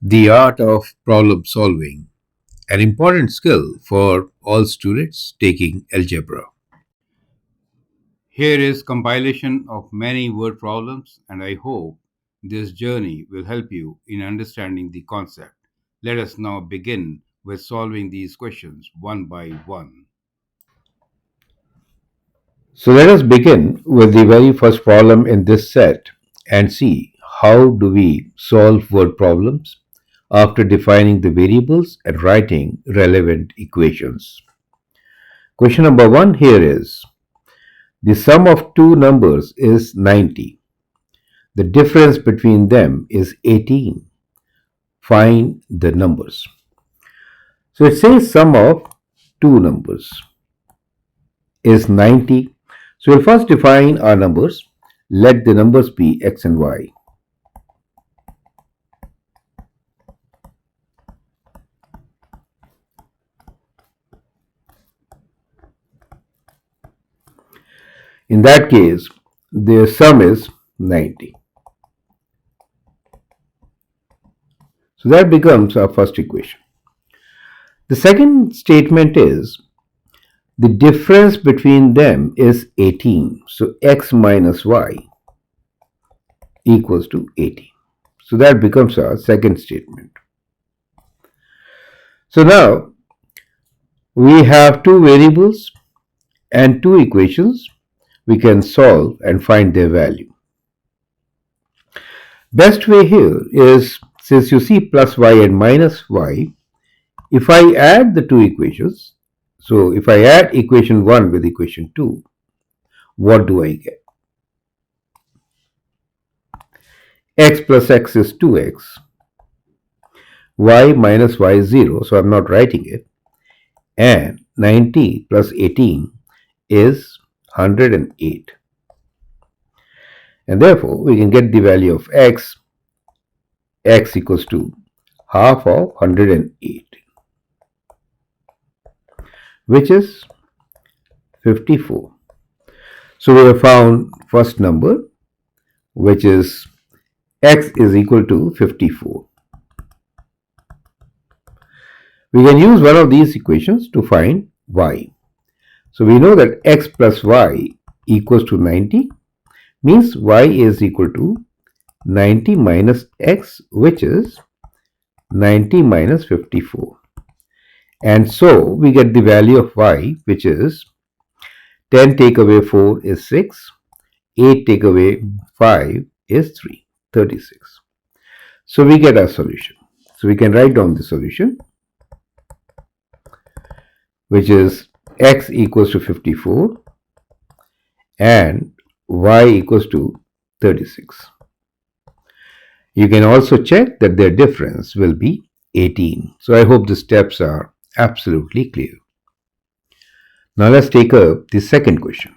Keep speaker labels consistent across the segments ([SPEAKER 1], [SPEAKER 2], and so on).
[SPEAKER 1] The art of problem solving, an important skill for all students taking algebra. Here is compilation of many word problems, and I hope this journey will help you in understanding the concept. Let us now begin with solving these questions one by one. So let us begin with the very first problem in this set and see how do we solve word problems after defining the variables and writing relevant equations. Question number 1 here is: the sum of two numbers is 90. The difference between them is 18. Find the numbers. So it says sum of two numbers is 90. So we'll first define our numbers. Let the numbers be x and y. In that case, the sum is 90. So that becomes our first equation. The second statement is the difference between them is 18. So x minus y equals to 18. So that becomes our second statement. So now we have two variables and two equations we can solve and find their value. Best way here is, since you see plus y and minus y, if I add the two equations, so if I add equation 1 with equation 2, what do I get? X plus x is 2x, y minus y is 0, so I'm not writing it, and 90 plus 18 is 108. And therefore, we can get the value of x equals to half of 108, which is 54. So we have found first number, which is x is equal to 54. We can use one of these equations to find y. So we know that x plus y equals to 90, means y is equal to 90 minus x, which is 90 minus 54. And so we get the value of y, which is 10 take away 4 is 6, 8 take away 5 is 3, 36. So we get our solution. So we can write down the solution, which is x equals to 54 and y equals to 36. You can also check that their difference will be 18. So I hope the steps are absolutely clear. Now let's take up the second question,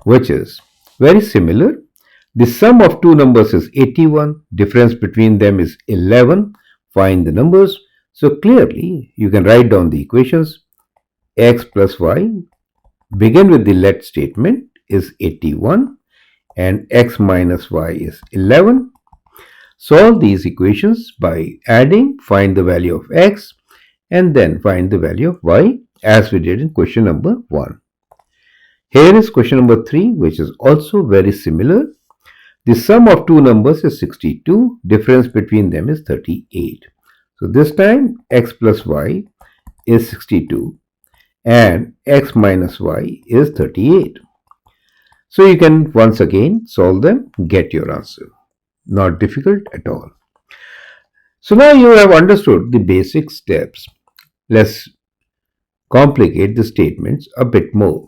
[SPEAKER 1] which is very similar. The sum of two numbers is 81. Difference between them is 11. Find the numbers. So clearly you can write down the equations. X plus y, begin with the let statement, is 81 and x minus y is 11. Solve these equations by adding, find the value of x and then find the value of y, as we did in question number 1. Here is question number 3, which is also very similar. The sum of two numbers is 62. Difference between them is 38. So this time x plus y is 62 and x minus y is 38. So you can once again solve them, get your answer. Not difficult at all. So now you have understood the basic steps. Let's complicate the statements a bit more.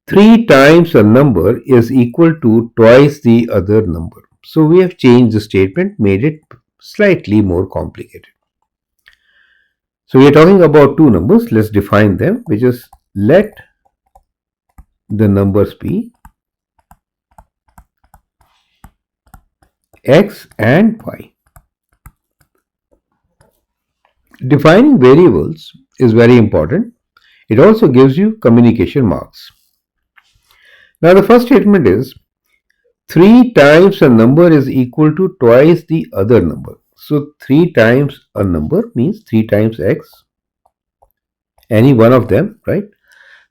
[SPEAKER 1] 3 times a number is equal to twice the other number. So we have changed the statement, made it slightly more complicated. So we are talking about two numbers. Let's define them, which is let the numbers be x and y. Defining variables is very important. It also gives you communication marks. Now the first statement is 3 times a number is equal to twice the other number. So 3 times a number means 3 times x, any one of them, right?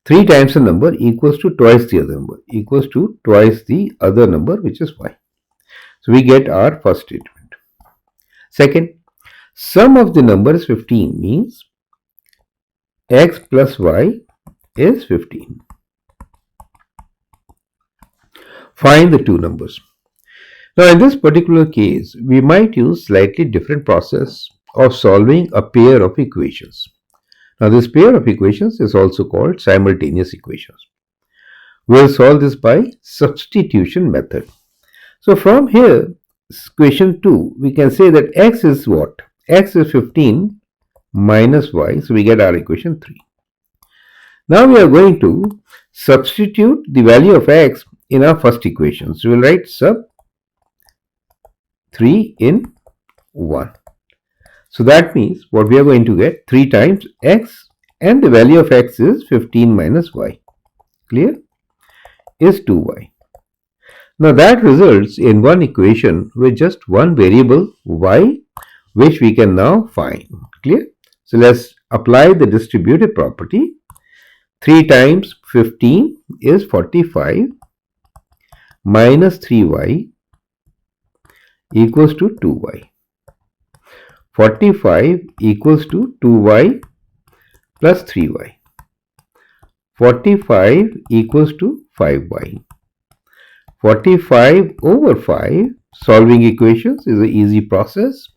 [SPEAKER 1] 3 times a number equals to twice the other number, equals to twice the other number, which is y. So we get our first statement. Second, sum of the numbers 15 means x plus y is 15. Find the two numbers. Now in this particular case, we might use slightly different process of solving a pair of equations. Now this pair of equations is also called simultaneous equations. We'll solve this by substitution method. So from here, equation 2, we can say that x is what? X is 15 minus y, so we get our equation 3. Now we are going to substitute the value of x in our first equation. So we'll write sub 3 in 1. So that means what we are going to get 3 times x, and the value of x is 15 minus y. Clear? Is 2y. Now that results in one equation with just one variable y, which we can now find. Clear? So let's apply the distributive property. 3 times 15 is 45 minus 3y equals to 2y. 45 equals to 2y plus 3y. 45 equals to 5y. 45 over 5, solving equations is an easy process.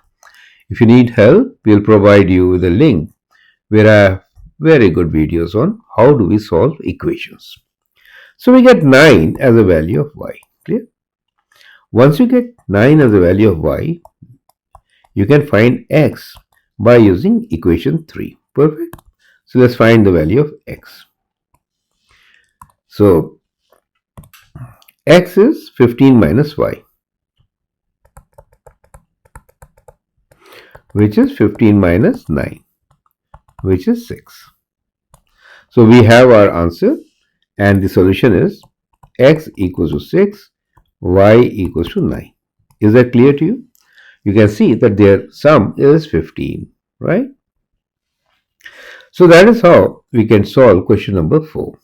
[SPEAKER 1] If you need help, we'll provide you with a link where I have very good videos on how do we solve equations. So we get 9 as a value of y. Clear? Once you get 9 as a value of y, you can find x by using equation 3. Perfect. So let's find the value of x. So x is 15 minus y, which is 15 minus 9, which is 6. So we have our answer, and the solution is x equals to 6, y equals to 9. Is that clear to you? You can see that their sum is 15, right? So that is how we can solve question number 4.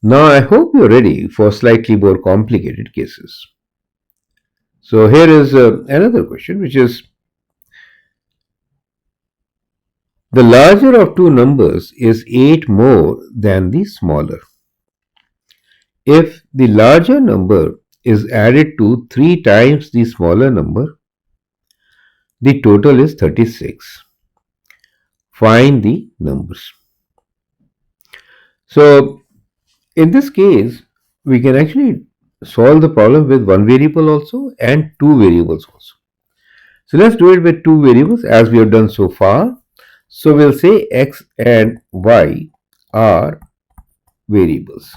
[SPEAKER 1] Now I hope you're ready for slightly more complicated cases. So here is another question, which is the larger of two numbers is 8 more than the smaller. If the larger number is added to 3 times the smaller number, the total is 36. Find the numbers. So in this case, we can actually solve the problem with one variable also and two variables also. So let's do it with two variables as we have done so far. So we'll say x and y are variables.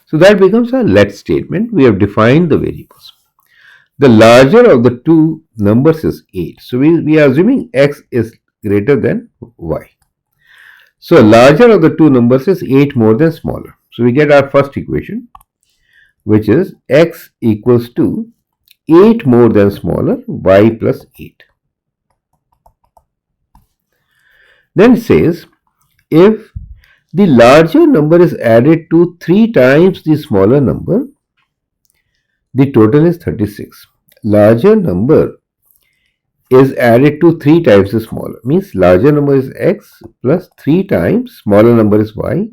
[SPEAKER 1] So that becomes a let statement. We have defined the variables. The larger of the two numbers is 8. So we are assuming x is greater than y. So larger of the two numbers is 8 more than smaller. So we get our first equation, which is x equals to 8 more than smaller, y plus 8. Then it says, if the larger number is added to 3 times the smaller number, the total is 36. Larger number is added to 3 times the smaller. Means larger number is x plus 3 times smaller number is y.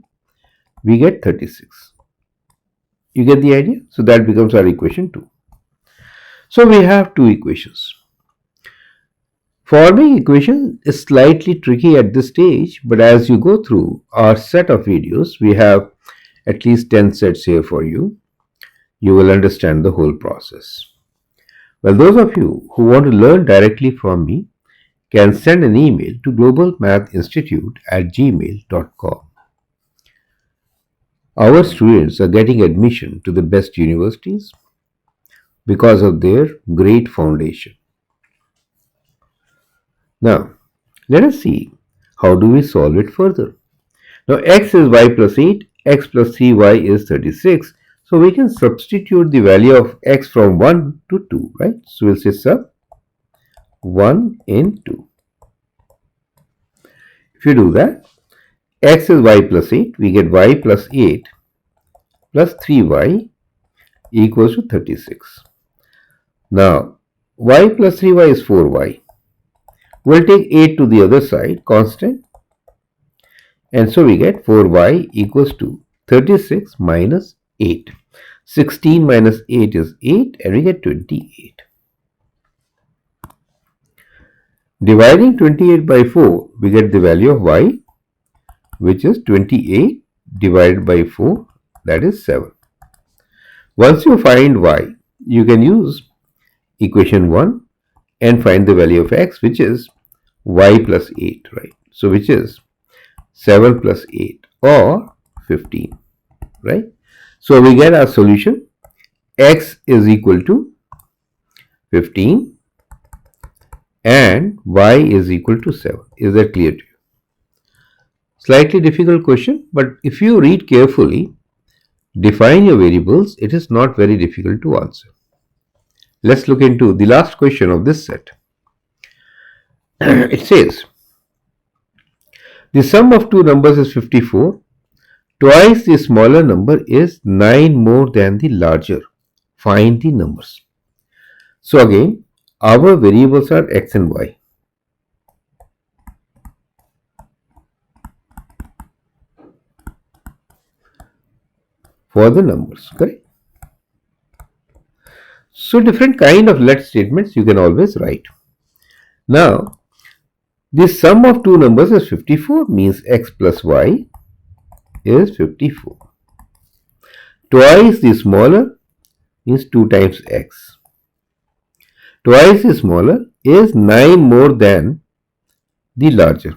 [SPEAKER 1] We get 36. You get the idea? So that becomes our equation 2. So we have two equations. Forming equation is slightly tricky at this stage, but as you go through our set of videos, we have at least 10 sets here for you. You will understand the whole process. Well, those of you who want to learn directly from me can send an email to globalmathinstitute@gmail.com. Our students are getting admission to the best universities because of their great foundation. Now, let us see how do we solve it further. Now, x is y plus 8, x plus 3y is 36. So, we can substitute the value of x from 1 to 2, right? So, we'll say sub 1 in 2. If you do that, x is y plus 8, we get y plus 8 plus 3y equals to 36. Now, y plus 3y is 4y. We'll take 8 to the other side, constant, and so we get 4y equals to 36 minus 8. 16 minus 8 is 8, and we get 28. Dividing 28 by 4, we get the value of y, which is 28 divided by 4, that is 7. Once you find y, you can use equation 1 and find the value of x, which is y plus 8, right? So, which is 7 plus 8 or 15, right? So, we get our solution. X is equal to 15 and y is equal to 7. Is that clear to you? Slightly difficult question, but if you read carefully, define your variables, it is not very difficult to answer. Let's look into the last question of this set. It says, the sum of two numbers is 54. Twice the smaller number is 9 more than the larger. Find the numbers. So again, our variables are x and y. For the numbers, correct? So different kind of let statements you can always write. Now, the sum of two numbers is 54, means x plus y is 54. Twice the smaller means 2 times x. Twice the smaller is 9 more than the larger.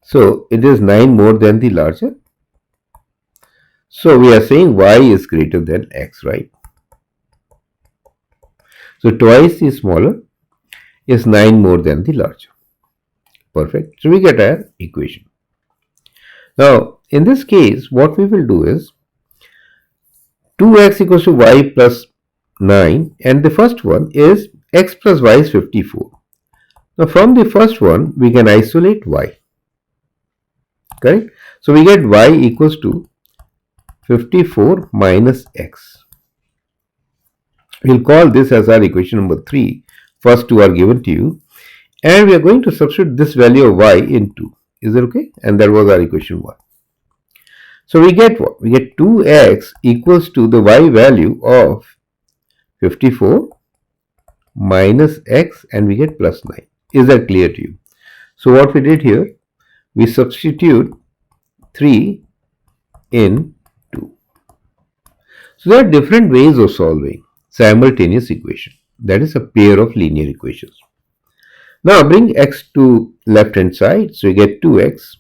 [SPEAKER 1] So it is 9 more than the larger. So we are saying y is greater than x, right? So twice the smaller is 9 more than the larger. Perfect. So we get our equation. Now, in this case, what we will do is 2x equals to y plus 9, and the first one is x plus y is 54. Now, from the first one, we can isolate y. Correct? So we get y equals to 54 minus x. We'll call this as our equation number 3. First two are given to you. And we are going to substitute this value of y in 2. Is that okay? And that was our equation 1. So we get what? We get 2x equals to the y value of 54 minus x, and we get plus 9. Is that clear to you? So what we did here, we substitute 3 in 2. So there are different ways of solving simultaneous equation. That is a pair of linear equations. Now bring x to left hand side. So you get 2x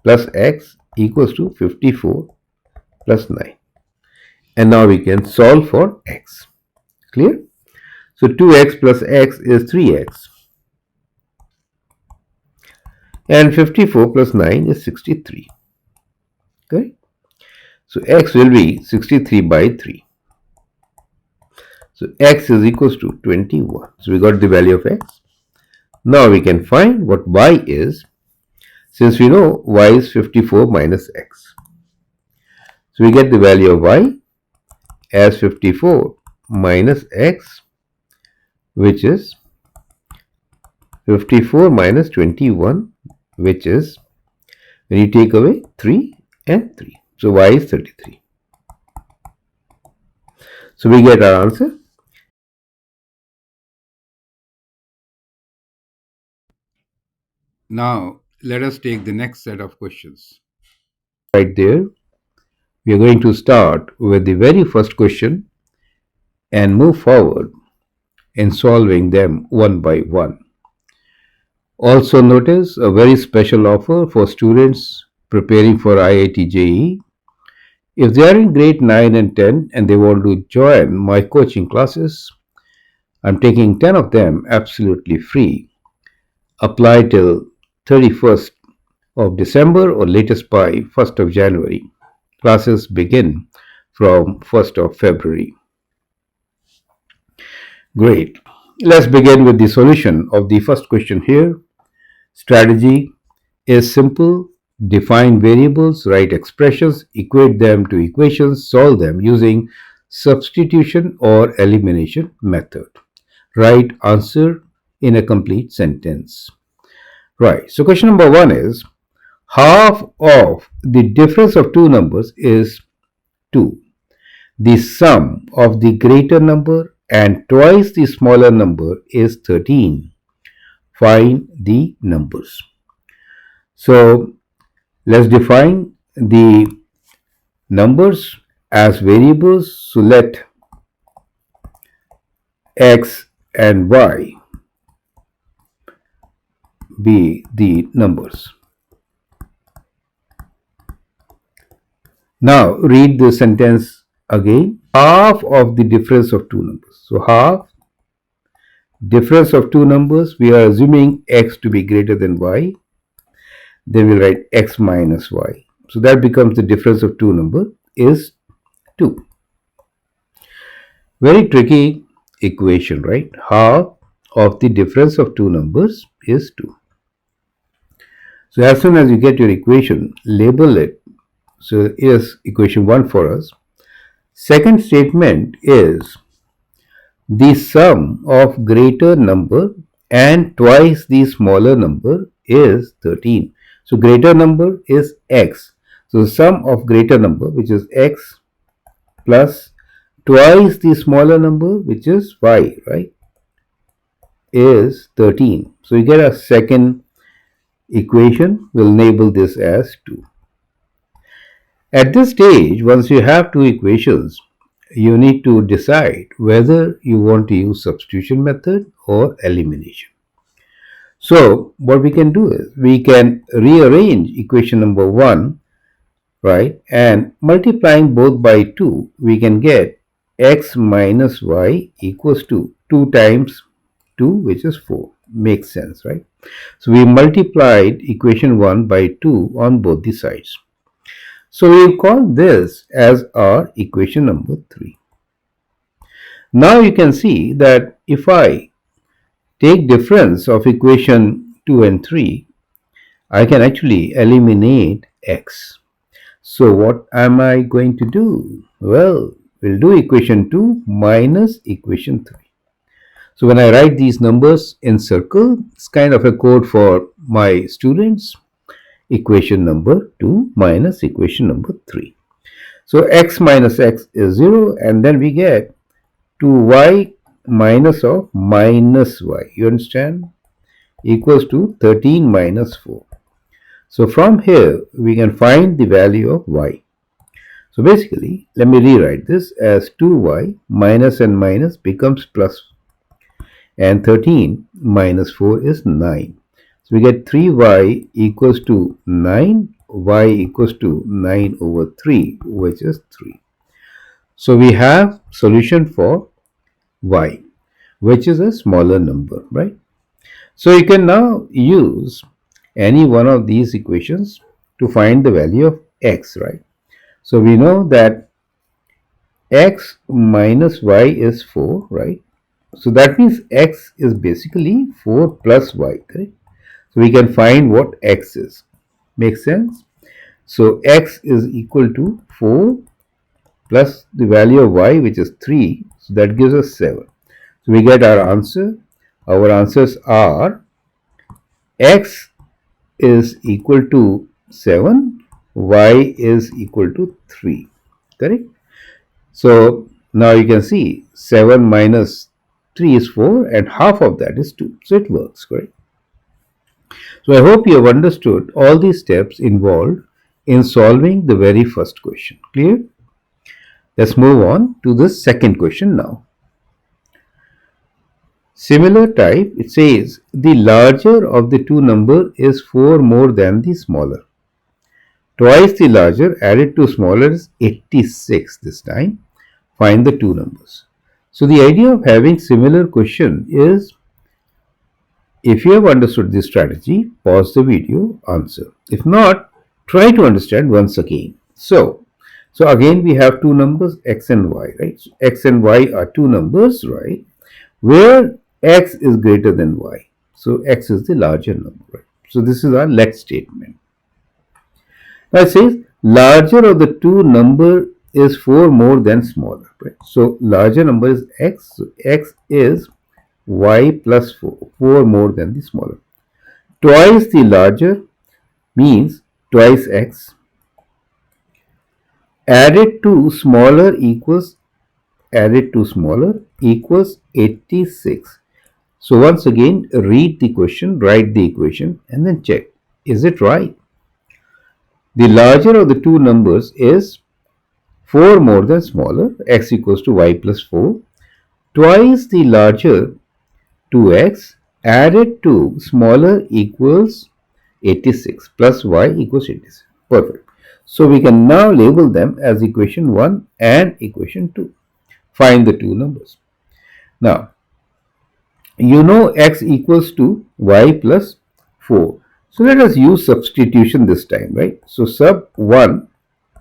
[SPEAKER 1] plus x equals to 54 plus 9. And now we can solve for x. Clear? So 2x plus x is 3x. And 54 plus 9 is 63. Okay? So x will be 63 by 3. So x is equals to 21. So we got the value of x. Now we can find what y is, since we know y is 54 minus x. So we get the value of y as 54 minus x, which is 54 minus 21, which is, when you take away 3 and 3. So y is 33. So we get our answer.
[SPEAKER 2] Now, let us take the next set of questions.
[SPEAKER 1] Right there, we are going to start with the very first question and move forward in solving them one by one. Also notice a very special offer for students preparing for IIT JEE. If they are in grade 9 and 10 and they want to join my coaching classes, I'm taking 10 of them absolutely free. Apply till 31st of December or latest by 1st of January. Classes begin from 1st of February. Great. Let's begin with the solution of the first question here. Strategy is simple. Define variables, write expressions, equate them to equations, solve them using substitution or elimination method. Write answer in a complete sentence. Right. So question number 1 is half of the difference of two numbers is 2. The sum of the greater number and twice the smaller number is 13. Find the numbers. So let's define the numbers as variables. So let x and y be the numbers. Now read the sentence again. Half of the difference of two numbers. So half difference of two numbers, we are assuming x to be greater than y. Then we'll write x minus y. So that becomes the difference of two numbers is 2. Very tricky equation, right? Half of the difference of two numbers is 2. So as soon as you get your equation, label it. So here's equation 1 for us. Second statement is the sum of greater number and twice the smaller number is 13. So greater number is x. So the sum of greater number, which is x, plus twice the smaller number, which is y, right, is 13. So you get a second equation. We'll label this as 2. At this stage, once you have two equations, you need to decide whether you want to use substitution method or elimination. So what we can do is we can rearrange equation number 1, right, and multiplying both by 2, we can get x minus y equals to 2 times 2, which is 4. Makes sense, right? So we multiplied equation 1 by 2 on both the sides. So we call this as our equation number 3. Now you can see that if I take difference of equation 2 and 3, I can actually eliminate x. So what am I going to do? Well, we'll do equation 2 minus equation 3. So when I write these numbers in circle, it's kind of a code for my students. Equation number 2 minus equation number 3. So x minus x is 0, and then we get 2y minus of minus y. You understand? Equals to 13 minus 4. So from here, we can find the value of y. So basically, let me rewrite this as 2y minus and minus becomes plus, and 13 minus 4 is 9. So we get 3y equals to 9, y equals to 9 over 3, which is 3. So we have solution for y, which is a smaller number, right? So you can now use any one of these equations to find the value of x, right? So we know that x minus y is 4, right? So that means x is basically 4 plus y, correct? So we can find what x is. Makes sense? So x is equal to 4 plus the value of y, which is 3. So that gives us 7. So we get our answer. Our answers are x is equal to 7, y is equal to 3. Correct? So now you can see 7 minus 3 is 4 and half of that is 2. So it works, correct? So I hope you have understood all these steps involved in solving the very first question. Clear? Let's move on to the second question now. Similar type, it says the larger of the two number is 4 more than the smaller. Twice the larger added to smaller is 86 this time. Find the two numbers. So the idea of having similar question is, if you have understood this strategy, pause the video, answer. If not, try to understand once again. So again we have two numbers x and y, right? So x and y are two numbers, right? Where x is greater than y. So x is the larger number, right? So this is our let statement. Now it says larger of the two number is 4 more than smaller, right? So larger number is x. So x is y plus 4, 4 more than the smaller. Twice the larger means twice x. Added to smaller equals 86. So once again, read the question, write the equation, and then check. Is it right? The larger of the two numbers is 4 more than smaller, x equals to y plus 4. Twice the larger 2x added to smaller equals 86 plus y equals 86. Perfect. So we can now label them as equation 1 and equation 2. Find the two numbers. Now, you know x equals to y plus 4. So let us use substitution this time, right? So sub 1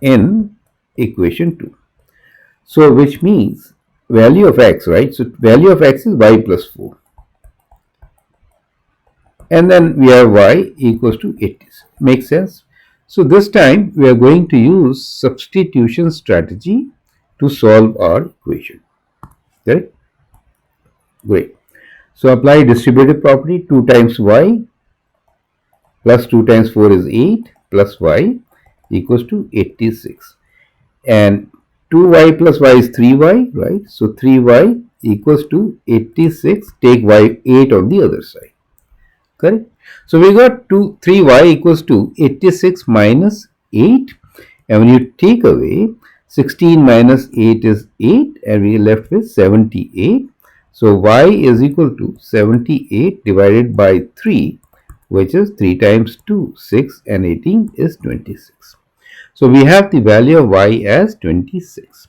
[SPEAKER 1] in equation 2. So which means value of x, right? So value of x is y plus 4. And then we have y equals to 80. Makes sense? So this time we are going to use substitution strategy to solve our equation. Correct? Great. So apply distributive property. 2 times y plus 2 times 4 is 8 plus y equals to 86. And 2y plus y is 3y, right? So 3y equals to 86. Take y 8 on the other side. Correct? So we got 3y equals to 86 minus 8. And when you take away 16 minus 8 is 8, and we are left with 78. So y is equal to 78 divided by 3, which is 3 times 2, 6, and 18 is 26. So we have the value of y as 26.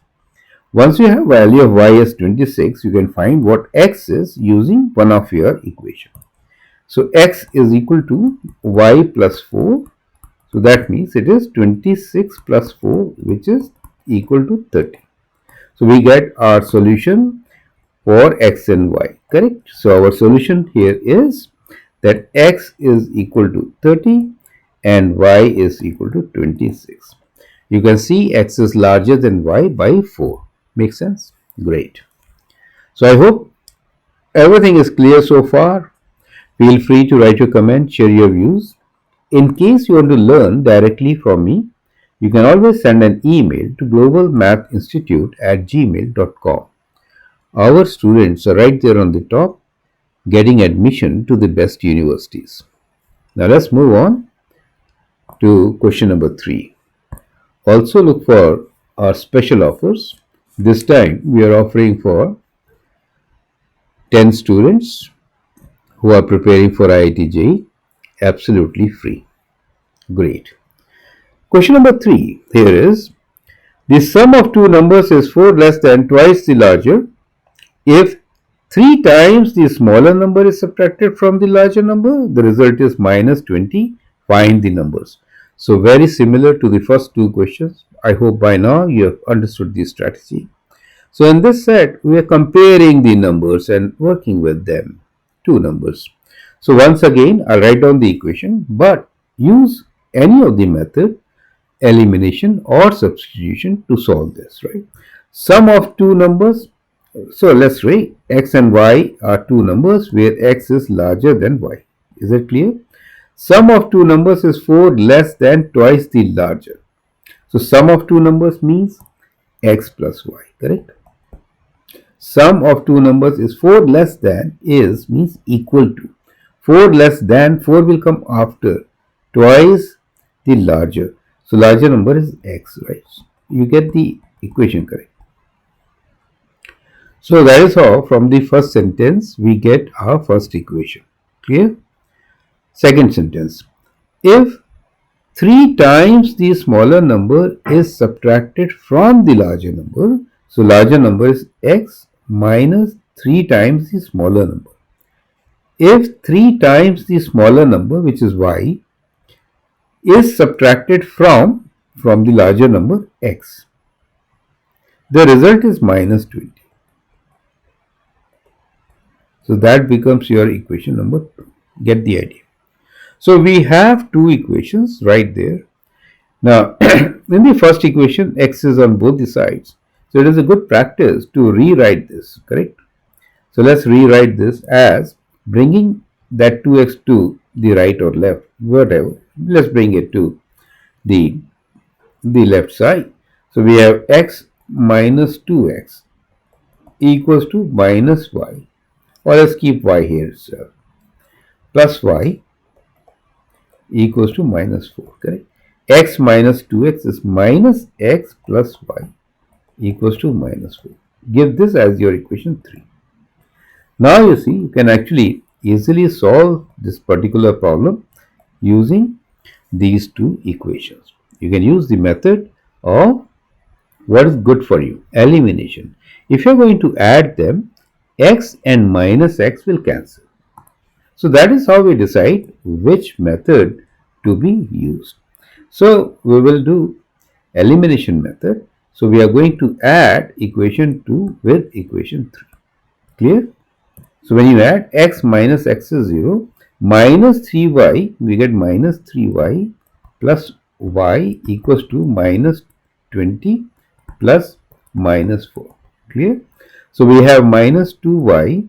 [SPEAKER 1] Once you have value of y as 26, you can find what x is using one of your equation. So x is equal to y plus 4. So that means it is 26 plus 4, which is equal to 30. So we get our solution for x and y, correct? So our solution here is that x is equal to 30 and y is equal to 26. You can see x is larger than y by 4. Makes sense? Great. So I hope everything is clear so far. Feel free to write your comment, share your views. In case you want to learn directly from me, you can always send an email to globalmathinstitute@gmail.com. Our students are right there on the top, getting admission to the best universities. Now let's move on to question number 3. Also look for our special offers. This time we are offering for 10 students who are preparing for IIT JEE, absolutely free. Great. Question number 3 here is, the sum of two numbers is 4 less than twice the larger. If 3 times the smaller number is subtracted from the larger number, the result is minus 20. Find the numbers. So very similar to the first two questions. I hope by now you have understood the strategy. So in this set, we are comparing the numbers and working with them. Two numbers. So once again, I'll write down the equation, but use any of the method, elimination or substitution, to solve this, right? Sum of two numbers. So let's rate x and y are two numbers where x is larger than y. Is it clear? Sum of two numbers is 4 less than twice the larger. So sum of two numbers means x plus y, correct? Sum of two numbers is 4 less than is means equal to. 4 less than, 4 will come after, twice the larger. So larger number is x, right? You get the equation correct. So that is how from the first sentence we get our first equation. Clear? Second sentence. If 3 times the smaller number is subtracted from the larger number, so larger number is x, minus 3 times the smaller number. If 3 times the smaller number, which is y, is subtracted from the larger number x, the result is minus 20. So that becomes your equation number 2. Get the idea. So we have two equations right there. Now, in the first equation, x is on both the sides. So it is a good practice to rewrite this, correct? So let's rewrite this as bringing that 2x to the right or left, whatever. Let's bring it to the left side. So we have x minus 2x equals to minus y, or let's keep y here itself, plus y equals to minus 4, correct? X minus 2x is minus x plus y equals to minus 4. Give this as your equation 3. Now you see, you can actually easily solve this particular problem using these two equations. You can use the method of what is good for you, elimination. If you're going to add them, x and minus x will cancel. So that is how we decide which method to be used. So we will do elimination method. So we are going to add equation 2 with equation 3. Clear? So when you add x minus x is 0, minus 3y, we get minus 3y plus y equals to minus 20 plus minus 4. Clear? So we have minus 2y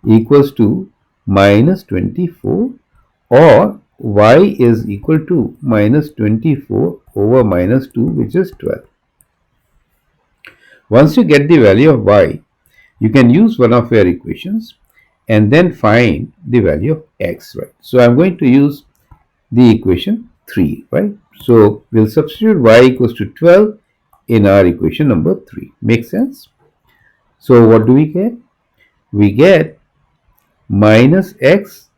[SPEAKER 1] equals to minus 24, or y is equal to minus 24 over minus 2, which is 12. Once you get the value of y, you can use one of your equations and then find the value of x, right? So I'm going to use the equation 3, right? So we'll substitute y equals to 12 in our equation number 3. Makes sense? So what do we get? We get minus x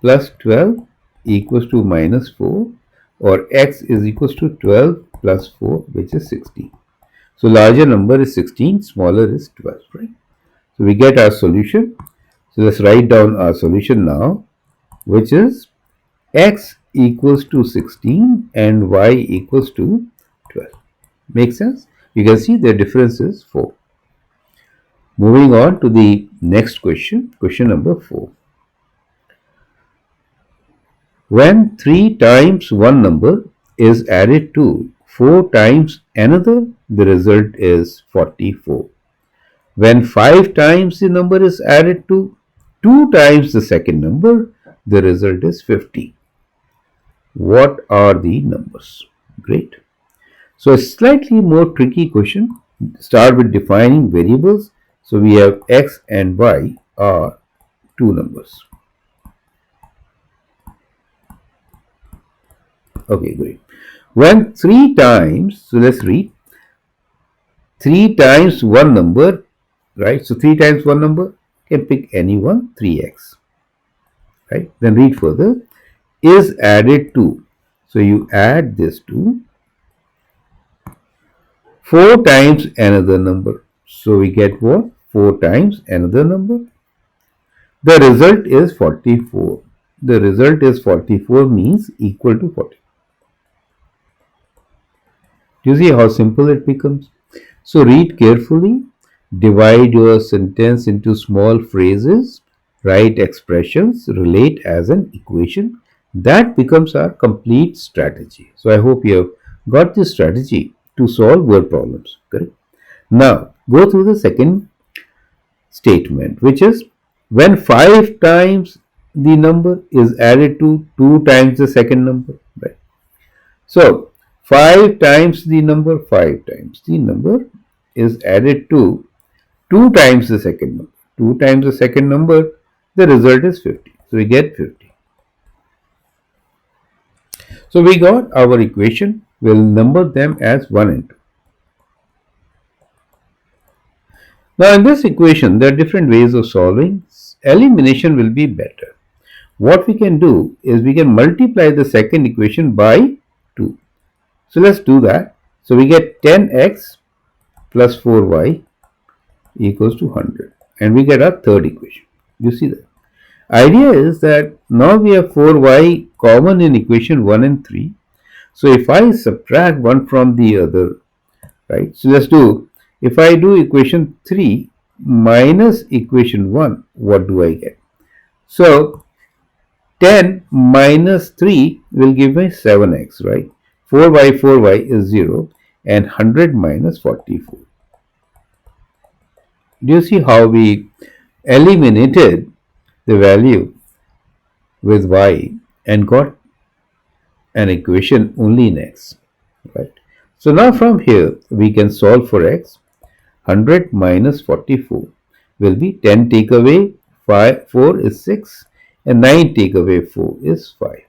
[SPEAKER 1] plus 12 equals to minus 4, or x is equals to 12 plus 4, which is 16. So larger number is 16, smaller is 12, right? So we get our solution. So let's write down our solution now, which is x equals to 16 and y equals to 12. Makes sense? You can see the difference is 4. Moving on to the next question, question number 4. When 3 times one number is added to 4 times another, the result is 44. When 5 times the number is added to 2 times the second number, the result is 50. What are the numbers? Great. So a slightly more tricky question. Start with defining variables. So we have x and y are two numbers. Okay, great. When 3 times, so let's read, 3 times one number, right? So 3 times one number, you can pick any one, 3x, right? Then read further, is added to. So you add this to 4 times another number. So we get what? 4 times another number. The result is 44. The result is 44 means equal to 40. Do you see how simple it becomes? So read carefully, divide your sentence into small phrases, write expressions, relate as an equation. That becomes our complete strategy. So I hope you have got this strategy to solve word problems. Correct? Now go through the second statement, which is when 5 times the number is added to 2 times the second number. Right? So 5 times the number is added to 2 times the second number. 2 times the second number, the result is 50. So we get 50. So we got our equation. We'll number them as 1 and 2. Now in this equation, there are different ways of solving. Elimination will be better. What we can do is we can multiply the second equation by 2. So let's do that. So we get 10x plus 4y equals to 100. And we get our third equation. You see that? Idea is that now we have 4y common in equation 1 and 3. So if I subtract one from the other, right? So let's do, if I do equation 3 minus equation 1, what do I get? So 10 minus 3 will give me 7x, right? 4y is 0 and 100 minus 44. Do you see how we eliminated the value with y and got an equation only in x, right? So now from here we can solve for x. 100 minus 44 will be 10 take away 4 is 6 and 9 take away 4 is 5.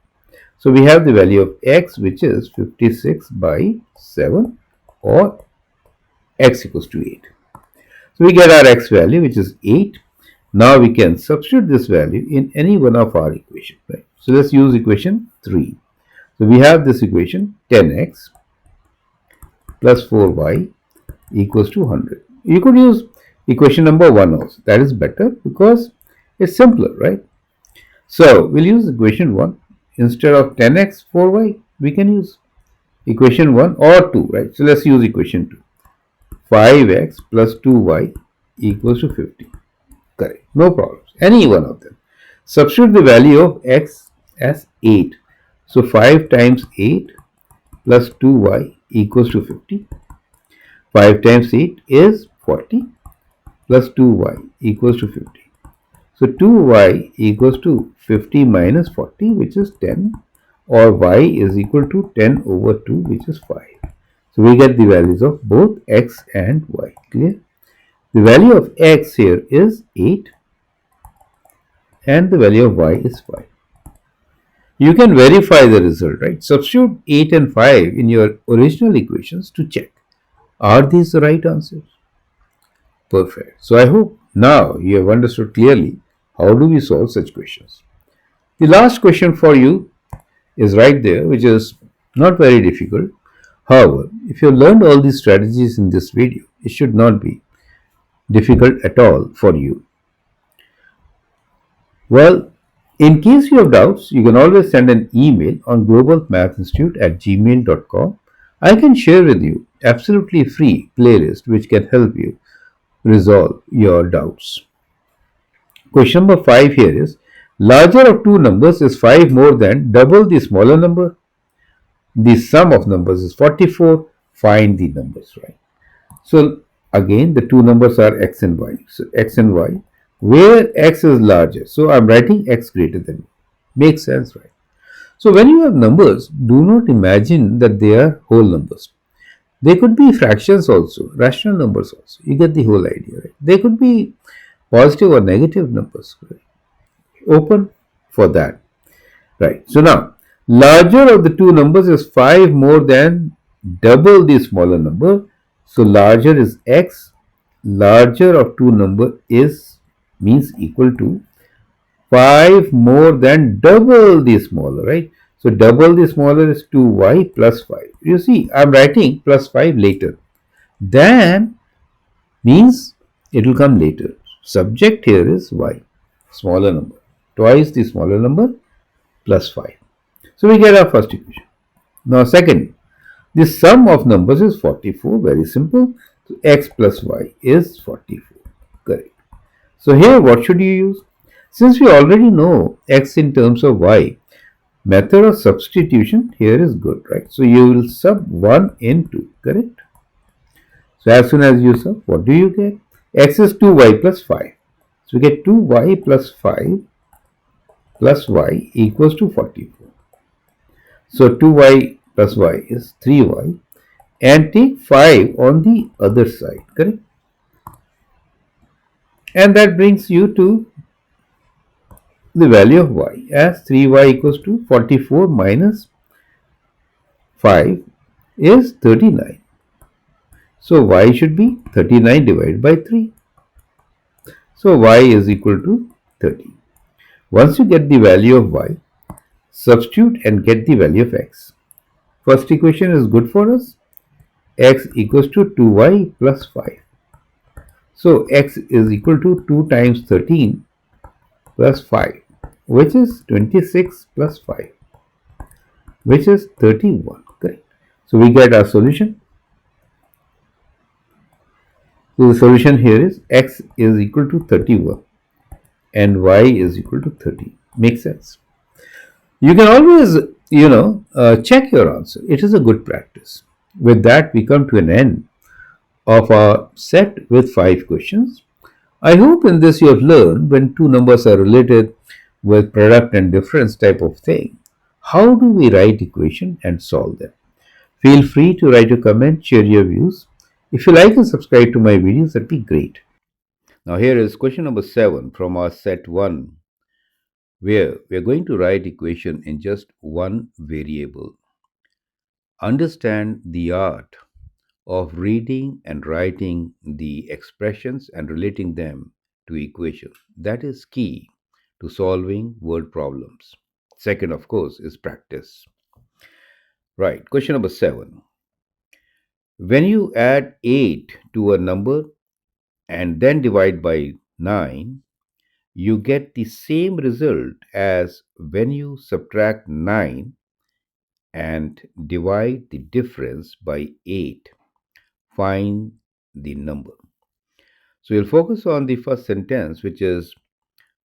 [SPEAKER 1] So we have the value of x, which is 56 by 7, or x equals to 8. So we get our x value, which is 8. Now we can substitute this value in any one of our equations, right? So let's use equation 3. So we have this equation 10x plus 4y equals to 100. You could use equation number 1 also. That is better because it's simpler, right? So we'll use equation 1. Instead of 10x 4y, we can use equation 1 or 2, right? So let's use equation 2. 5x plus 2y equals to 50. Correct. No problems. Any one of them. Substitute the value of x as 8. So 5 times 8 plus 2y equals to 50. 5 times 8 is 40 plus 2y equals to 50. So 2y equals to 50 minus 40, which is 10, or y is equal to 10 over 2, which is 5. So we get the values of both x and y. Clear? The value of x here is 8 and the value of y is 5. You can verify the result, right? Substitute 8 and 5 in your original equations to check. Are these the right answers? Perfect. So I hope now you have understood clearly how do we solve such questions. The last question for you is right there, which is not very difficult. However, if you have learned all these strategies in this video, it should not be difficult at all for you. Well, in case you have doubts, you can always send an email on globalmathinstitute@gmail.com. I can share with you absolutely free playlist which can help you resolve your doubts. Question number 5 here is, larger of two numbers is 5 more than double the smaller number. The sum of numbers is 44. Find the numbers, right? So again, the two numbers are x and y. So x and y, where x is larger. So I'm writing x greater than y. Makes sense, right? So when you have numbers, do not imagine that they are whole numbers. They could be fractions also, rational numbers also. You get the whole idea, right? They could be positive or negative numbers, right? Open for that, right? So now, larger of the two numbers is 5 more than double the smaller number. So larger is x. Larger of two number is means equal to 5 more than double the smaller, right? So double the smaller is 2y plus 5. You see, I'm writing plus 5 later. Then means it will come later. Subject here is y, smaller number. Twice the smaller number plus 5. So we get our first equation. Now second, the sum of numbers is 44. Very simple. So x plus y is 44. Correct. So here what should you use? Since we already know x in terms of y, method of substitution here is good, right? So you will sub 1 in 2, correct? So as soon as you sub, what do you get? X is 2y plus 5. So we get 2y plus 5 plus y equals to 44. So 2y plus y is 3y, and take 5 on the other side, correct? And that brings you to the value of y as 3y equals to 44 minus 5 is 39. So y should be 39 divided by 3. So y is equal to 30. Once you get the value of y, substitute and get the value of x. First equation is good for us. X equals to 2y plus 5. So x is equal to 2 times 13 plus 5, which is 26 plus 5, which is 31. Correct. So we get our solution. So the solution here is x is equal to 31 and y is equal to 30. Makes sense. You can always, check your answer. It is a good practice. With that, we come to an end of our set with 5 questions. I hope in this you have learned when two numbers are related with product and difference type of thing. How do we write equation and solve them? Feel free to write a comment, share your views. If you like and subscribe to my videos, that'd be great. Now here is question number 7 from our set 1, where we are going to write equation in just one variable. Understand the art of reading and writing the expressions and relating them to equations. That is key to solving word problems. Second, of course, is practice. Right, question number 7. When you add 8 to a number and then divide by 9, you get the same result as when you subtract 9 and divide the difference by 8. Find the number. So you'll focus on the first sentence, which is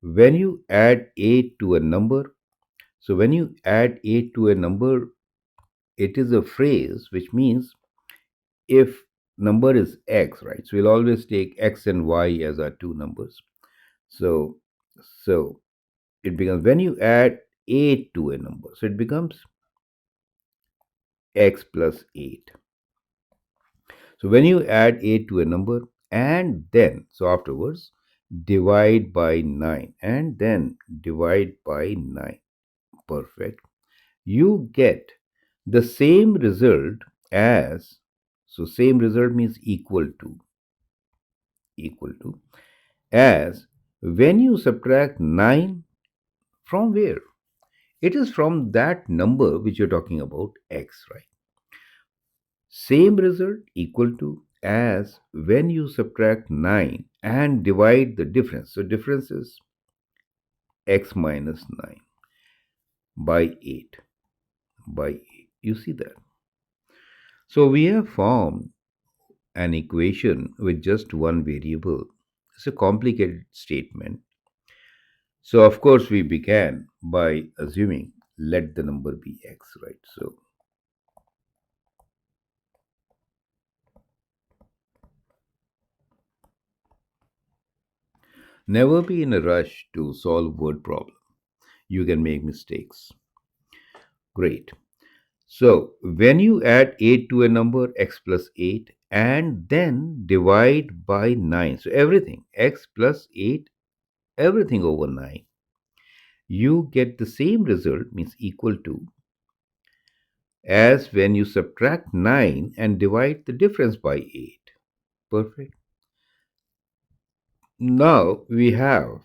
[SPEAKER 1] when you add 8 to a number. So when you add 8 to a number, it is a phrase which means if number is x, right? So we'll always take x and y as our two numbers. So so it becomes when you add 8 to a number. So it becomes x plus 8. So when you add 8 to a number and then, so afterwards, divide by 9 and then divide by 9. Perfect. You get the same result as, so same result means equal to, as when you subtract 9 from where? It is from that number which you're talking about, x, right? Same result equal to as when you subtract 9 and divide the difference. So difference is x minus 9 by 8 by 8. You see that? So we have formed an equation with just one variable. It's a complicated statement. So of course we began by assuming let the number be x, right? So never be in a rush to solve word problem. You can make mistakes. Great. So when you add 8 to a number, x plus 8, and then divide by 9, so everything, x plus 8, everything over 9, you get the same result, means equal to, as when you subtract 9 and divide the difference by 8. Perfect. Now we have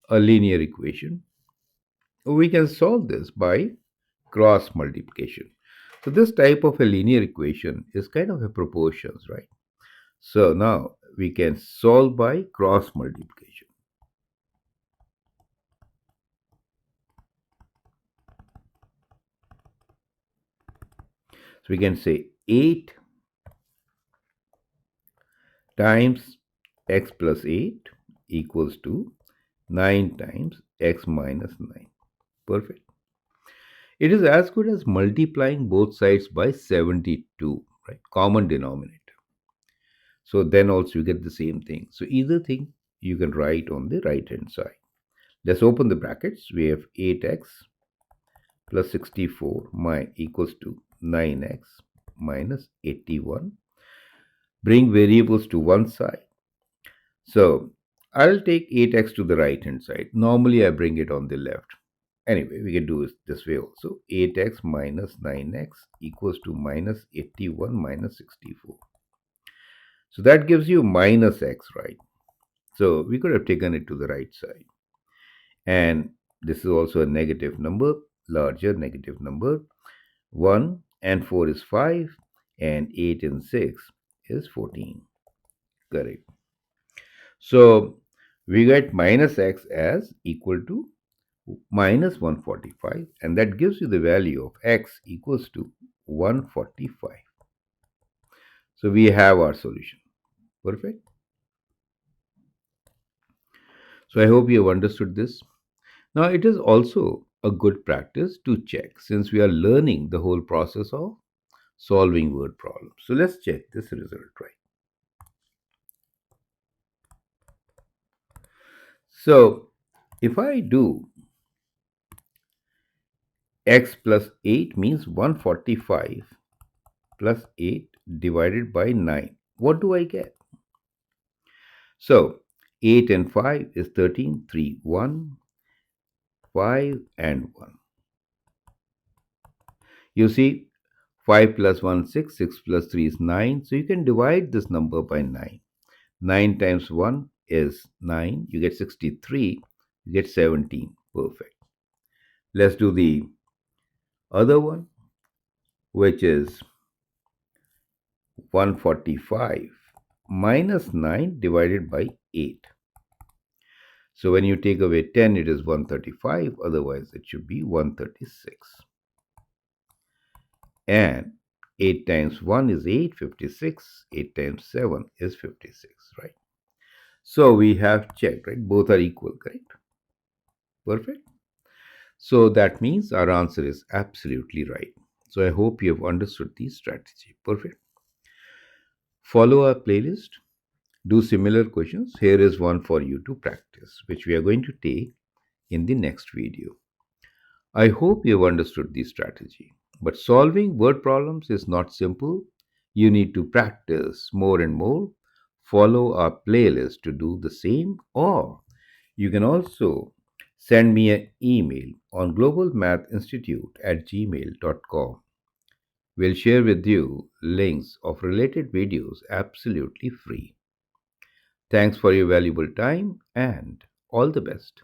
[SPEAKER 1] a linear equation. We can solve this by cross multiplication. So this type of a linear equation is kind of a proportions, right? So now we can solve by cross multiplication. So we can say 8 times x plus 8 equals to 9 times x minus 9. Perfect. It is as good as multiplying both sides by 72, right? Common denominator. So then also you get the same thing. So either thing you can write on the right hand side. Let's open the brackets. We have 8x plus 64 equals to 9x minus 81. Bring variables to one side. So I'll take 8x to the right hand side. Normally I bring it on the left. Anyway, we can do it this way also. 8x minus 9x equals to minus 81 minus 64. So that gives you minus x, right? So we could have taken it to the right side. And this is also a negative number, larger negative number. 1 and 4 is 5, and 8 and 6 is 14. Correct. So we get minus x as equal to minus 145, and that gives you the value of x equals to 145. So we have our solution. Perfect. So I hope you have understood this. Now it is also a good practice to check since we are learning the whole process of solving word problems. So let's check this result, right? So if I do x plus 8 means 145 plus 8 divided by 9. What do I get? So 8 and 5 is 13, 3, 1, 5 and 1. You see, 5 plus 1, 6, 6 plus 3 is 9. So you can divide this number by 9. 9 times 1 is 9. You get 63. You get 17. Perfect. Let's do the other one, which is 145 minus 9 divided by 8. So when you take away 10, it is 135. Otherwise, it should be 136. And 8 times 1 is 8, 56. 8 times 7 is 56, right? So we have checked, right? Both are equal, correct? Perfect. So that means our answer is absolutely right. So I hope you have understood the strategy. Perfect. Follow our playlist. Do similar questions. Here is one for you to practice, which we are going to take in the next video. I hope you have understood the strategy. But solving word problems is not simple. You need to practice more and more. Follow our playlist to do the same, or you can also send me an email on globalmathinstitute@gmail.com. We'll share with you links of related videos absolutely free. Thanks for your valuable time and all the best.